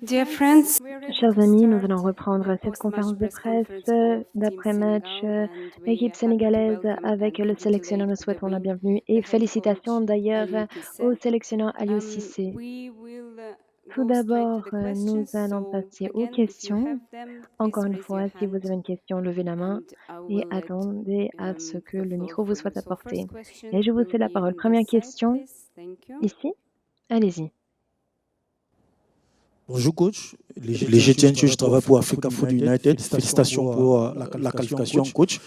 Dear friends, Chers amis, nous allons reprendre cette conférence de presse d'après-match équipe sénégalaise avec le sélectionneur. Nous souhaitons la bienvenue et félicitations d'ailleurs au sélectionneur Aliou Cissé. Tout d'abord, nous allons passer aux questions. Encore une fois, si vous avez une question, levez la main et attendez à ce que le micro vous soit apporté. Et je vous cède la parole. Première question, ici. Allez-y. Bonjour coach, Léger je travaille pour Africa Food United. Félicitations pour la qualification coach.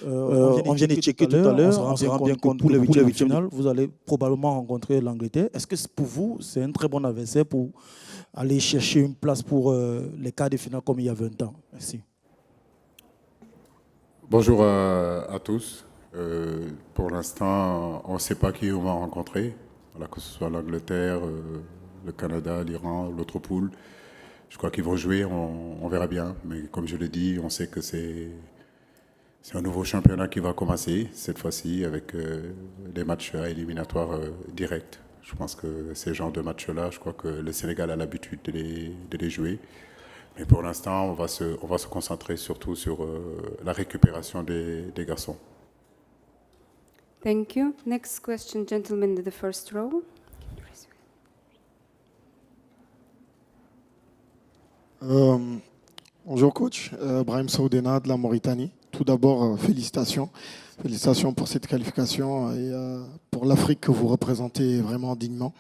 On vient de checker tout à l'heure, on se rend bien compte que pour les huitièmes de finale, vous allez probablement rencontrer l'Angleterre. Est-ce que pour vous, c'est un très bon adversaire pour aller chercher une place pour les quarts de finale comme il y a 20 ans? Merci. Bonjour à tous. Pour l'instant, on ne sait pas qui on va rencontrer, voilà, que ce soit l'Angleterre, le Canada, l'Iran, l'autre poule. Je crois qu'ils vont jouer, on verra bien. Mais comme je l'ai dit, on sait que c'est un nouveau championnat qui va commencer cette fois-ci avec des matchs éliminatoires directs. Je pense que ces genres de matchs-là, je crois que le Sénégal a l'habitude de les jouer. Mais pour l'instant, on va se concentrer surtout sur la récupération des garçons. Thank you. Next question, gentleman in the first row. Bonjour coach, Brahim Saoudena de la Mauritanie. Tout d'abord, félicitations. Félicitations pour cette qualification et pour l'Afrique que vous représentez vraiment dignement.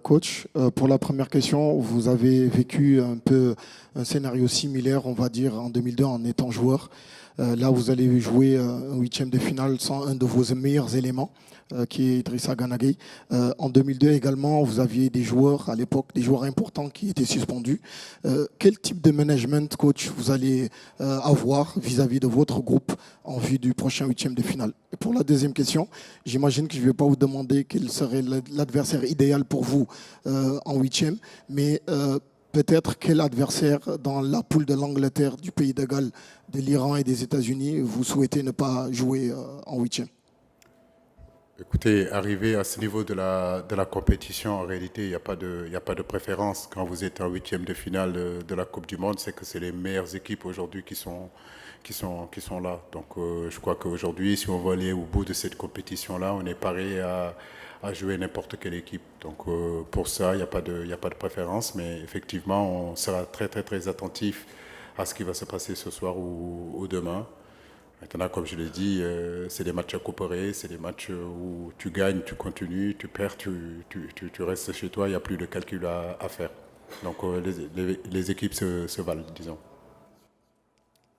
Coach, pour la première question, vous avez vécu un peu un scénario similaire, on va dire, en 2002 en étant joueur. Là, vous allez jouer un huitième de finale sans un de vos meilleurs éléments, qui est Idrissa Gana Gueye. En 2002 également, vous aviez des joueurs, à l'époque, des joueurs importants qui étaient suspendus. Quel type de management, coach, vous allez avoir vis-à-vis de votre groupe en vue du prochain huitième de finale? Et pour la deuxième question, j'imagine que je ne vais pas vous demander quel serait l'adversaire idéal pour vous en huitième, mais peut-être quel adversaire dans la poule de l'Angleterre, du pays de Galles, de l'Iran et des États-Unis vous souhaitez ne pas jouer en huitième? Écoutez, arriver à ce niveau de la compétition, en réalité, il n'y a pas de préférence. Quand vous êtes en huitième de finale de la Coupe du Monde, c'est que c'est les meilleures équipes aujourd'hui qui sont là. Donc je crois qu'aujourd'hui, si on veut aller au bout de cette compétition-là, on est paré à jouer n'importe quelle équipe. Donc pour ça, il n'y a pas de préférence, mais effectivement, on sera très très très attentif à ce qui va se passer ce soir ou demain. Maintenant, comme je l'ai dit, c'est des matchs à couper, c'est des matchs où tu gagnes, tu continues, tu perds, tu restes chez toi, il n'y a plus de calcul à faire. Donc les équipes se valent, disons.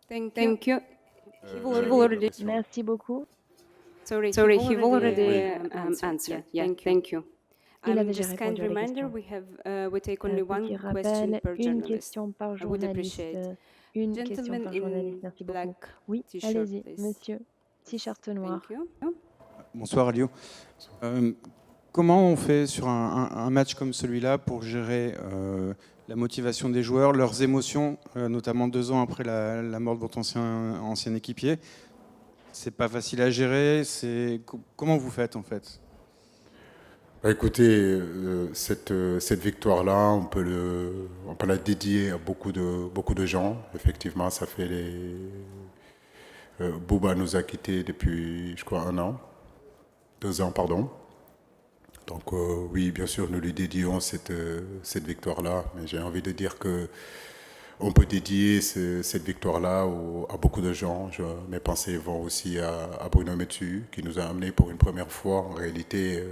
Thank you. Merci beaucoup. Sorry, he already answered. Yeah, thank you. Il a déjà Just kind répondu à la reminder, question. we take only one Petit question rappel, per une journalist. question par I would journaliste. appreciate. Une question Gentleman par in journaliste, merci beaucoup. black Oui, t-shirt, allez-y, please. monsieur. T-shirt noir. Thank you. Bonsoir Aliou. Comment on fait sur un match comme celui-là pour gérer la motivation des joueurs, leurs émotions, notamment 2 ans après la mort de votre ancien équipier? C'est pas facile à gérer. Comment vous faites en fait? Écoutez, cette victoire-là, on peut la dédier à beaucoup de gens. Effectivement, ça fait Bouba nous a quittés depuis, je crois, 2 ans, pardon. Donc oui, bien sûr, nous lui dédions cette victoire-là. Mais j'ai envie de dire que on peut dédier cette victoire-là à beaucoup de gens. Mes pensées vont aussi à Bruno Metsu, qui nous a amenés pour une première fois, en réalité,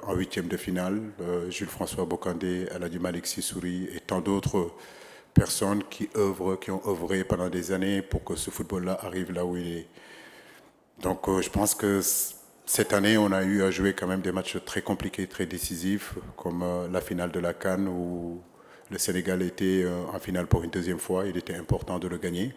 en huitième de finale. Jules-François Bocandé, Aladji Malick Sissouri et tant d'autres personnes qui ont œuvré pendant des années pour que ce football-là arrive là où il est. Donc je pense que cette année, on a eu à jouer quand même des matchs très compliqués, très décisifs, comme la finale de la CAN où le Sénégal était en finale pour une deuxième fois. Il était important de le gagner.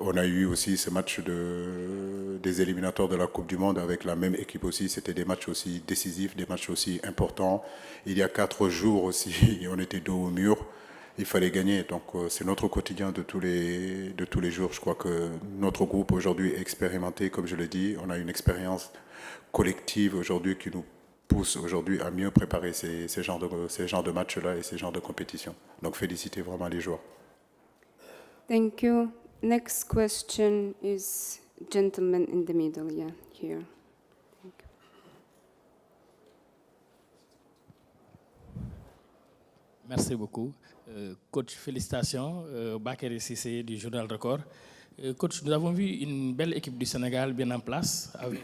On a eu aussi ce match des éliminatoires de la Coupe du Monde avec la même équipe aussi. C'était des matchs aussi décisifs, des matchs aussi importants. Il y a 4 jours aussi, on était dos au mur. Il fallait gagner. Donc c'est notre quotidien de tous les jours. Je crois que notre groupe aujourd'hui est expérimenté, comme je l'ai dit. On a une expérience collective aujourd'hui qui nous pousse aujourd'hui à mieux préparer ces genres de matchs-là et ces genres de compétitions. Donc féliciter vraiment les joueurs. Thank you. Next question is gentleman in the middle, yeah, here. Thank you. Merci beaucoup. Coach, félicitations. Bakary Cissé du Journal Record. Coach, nous avons vu une belle équipe du Sénégal bien en place avec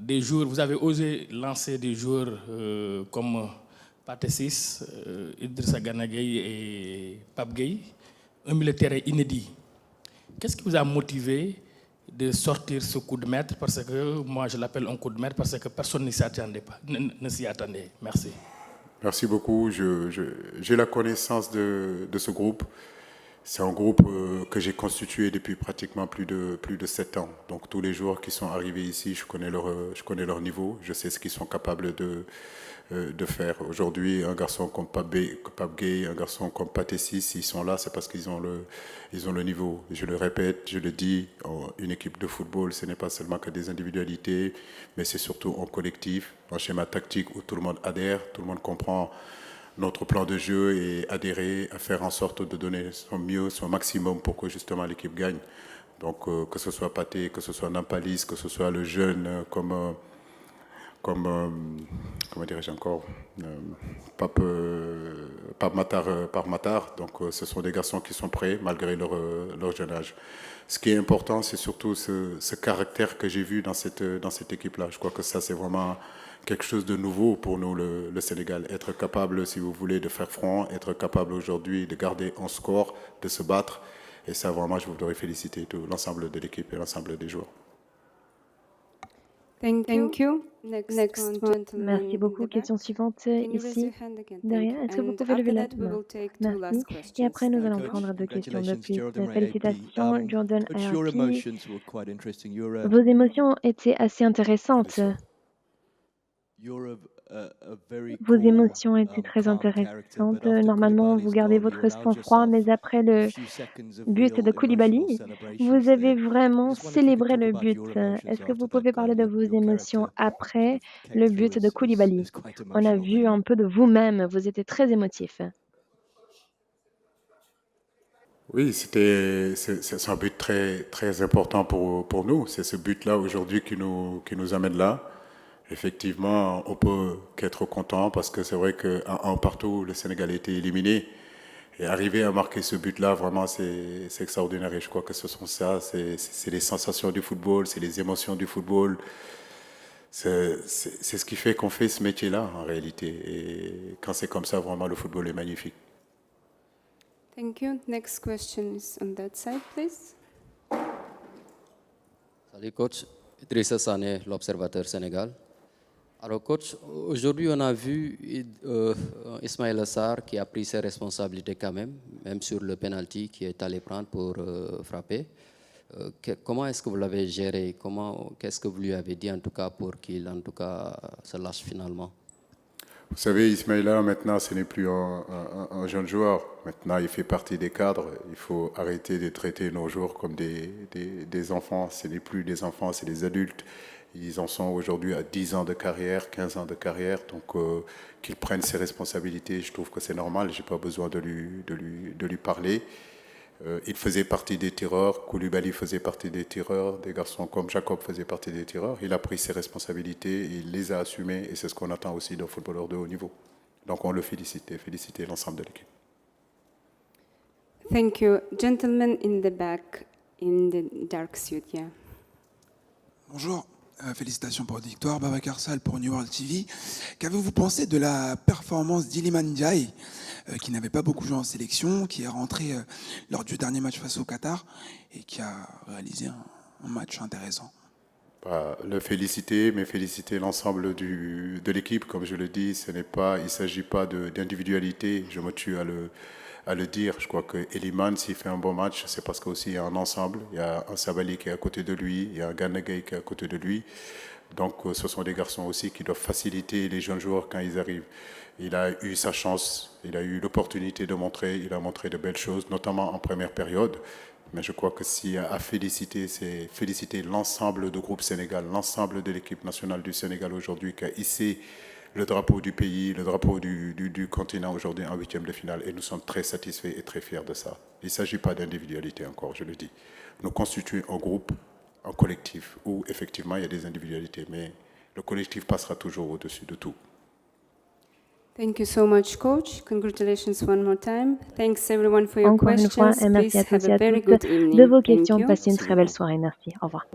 des joueurs. Vous avez osé lancer des joueurs comme Pathé Ciss, Idrissa Gana Gueye et Pape Gueye, un milieu de terrain inédit. Qu'est-ce qui vous a motivé de sortir ce coup de maître? Parce que moi, je l'appelle un coup de maître parce que personne ne s'y attendait pas, ne s'y attendait. Merci. Merci beaucoup. J'ai la connaissance de ce groupe. C'est un groupe que j'ai constitué depuis pratiquement plus de 7 ans. Donc tous les joueurs qui sont arrivés ici, je connais leur niveau, je sais ce qu'ils sont capables de faire. Aujourd'hui, un garçon comme Pape Gueye, un garçon comme Pathé Ciss, ils sont là, c'est parce qu'ils ont le niveau. Je le répète, je le dis, une équipe de football, ce n'est pas seulement que des individualités, mais c'est surtout un collectif, un schéma tactique où tout le monde adhère, tout le monde comprend notre plan de jeu et adhérer à faire en sorte de donner son mieux, son maximum pour que justement l'équipe gagne. Donc que ce soit Pathé, que ce soit Nampalis, que ce soit le jeune comment dirais-je encore, Pape Matar. Donc ce sont des garçons qui sont prêts malgré leur jeune âge. Ce qui est important, c'est surtout ce caractère que j'ai vu dans cette équipe-là. Je crois que ça, c'est vraiment quelque chose de nouveau pour nous, le Sénégal. Être capable, si vous voulez, de faire front, être capable aujourd'hui de garder un score, de se battre. Et ça, vraiment, je voudrais féliciter tout l'ensemble de l'équipe et l'ensemble des joueurs. Thank you. Next one, Merci beaucoup. Question suivante ici, derrière. Est-ce que vous pouvez lever la main? Merci. Et après, nous allons prendre 2 questions de plus. Félicitations, Jordan ARP. Vos émotions étaient assez intéressantes. Vos émotions étaient très intéressantes. Normalement, vous gardez votre sang-froid, mais après le but de Koulibaly, vous avez vraiment célébré le but. Est-ce que vous pouvez parler de vos émotions après le but de Koulibaly? On a vu un peu de vous-même, vous étiez très émotif. Oui, c'est un but très, très important pour nous. C'est ce but-là aujourd'hui qui nous amène là. Effectivement, on peut qu'être content parce que c'est vrai qu'à un partout, le Sénégal a été éliminé. Et arriver à marquer ce but-là, vraiment, c'est extraordinaire. Et je crois que ce sont ça, c'est les sensations du football, c'est les émotions du football. C'est ce qui fait qu'on fait ce métier-là, en réalité. Et quand c'est comme ça, vraiment, le football est magnifique. Thank you. Next question is on that side, please. Salut coach, Idrissa Sané, l'Observateur Sénégal. Alors coach, aujourd'hui on a vu Ismaïla Sarr qui a pris ses responsabilités quand même sur le penalty qui est allé prendre pour frapper. Comment est-ce que vous l'avez géré? Qu'est-ce que vous lui avez dit en tout cas pour qu'il se lâche finalement? Vous savez, Ismaïla, maintenant, ce n'est plus un jeune joueur. Maintenant, il fait partie des cadres. Il faut arrêter de traiter nos joueurs comme des enfants. Ce n'est plus des enfants, c'est des adultes. Ils en sont aujourd'hui à 10 ans de carrière, 15 ans de carrière. Donc, qu'ils prennent ses responsabilités, je trouve que c'est normal. Je n'ai pas besoin de lui parler. Il faisait partie des tireurs, Koulibaly faisait partie des tireurs, des garçons comme Jacob faisaient partie des tireurs. Il a pris ses responsabilités, il les a assumées et c'est ce qu'on attend aussi d'un footballeur de haut niveau. Donc on le félicite et féliciter l'ensemble de l'équipe. Thank you. Gentleman in the back, in the dark suit, yeah. Bonjour. Félicitations pour la victoire, Babacar Sall pour New World TV. Qu'avez-vous pensé de la performance d'Iliman Ndiaye, qui n'avait pas beaucoup joué en sélection, qui est rentré lors du dernier match face au Qatar et qui a réalisé un match intéressant? Le féliciter, mais féliciter l'ensemble de l'équipe. Comme je le dis, il ne s'agit pas d'individualité. Je me tue à le dire. Je crois que Iliman, s'il fait un bon match, c'est parce qu'il y a un ensemble. Il y a un Sabali qui est à côté de lui, il y a un Gana Gueye qui est à côté de lui. Donc ce sont des garçons aussi qui doivent faciliter les jeunes joueurs quand ils arrivent. Il a eu sa chance, il a eu l'opportunité de montrer, il a montré de belles choses, notamment en première période. Mais je crois que s'il y a à féliciter, c'est féliciter l'ensemble du groupe Sénégal, l'ensemble de l'équipe nationale du Sénégal aujourd'hui qui a hissé le drapeau du pays, le drapeau du continent aujourd'hui en huitième de finale. Et nous sommes très satisfaits et très fiers de ça. Il ne s'agit pas d'individualité encore, je le dis. Nous constituons un groupe, un collectif, où effectivement il y a des individualités, mais le collectif passera toujours au-dessus de tout. Thank you so much, Coach. Congratulations one more time. Thanks everyone for your Encore une fois, questions. et merci Please à tous have et a à very toutes good evening. de vos Thank questions. you. Passez une très belle soirée. Merci. Au revoir.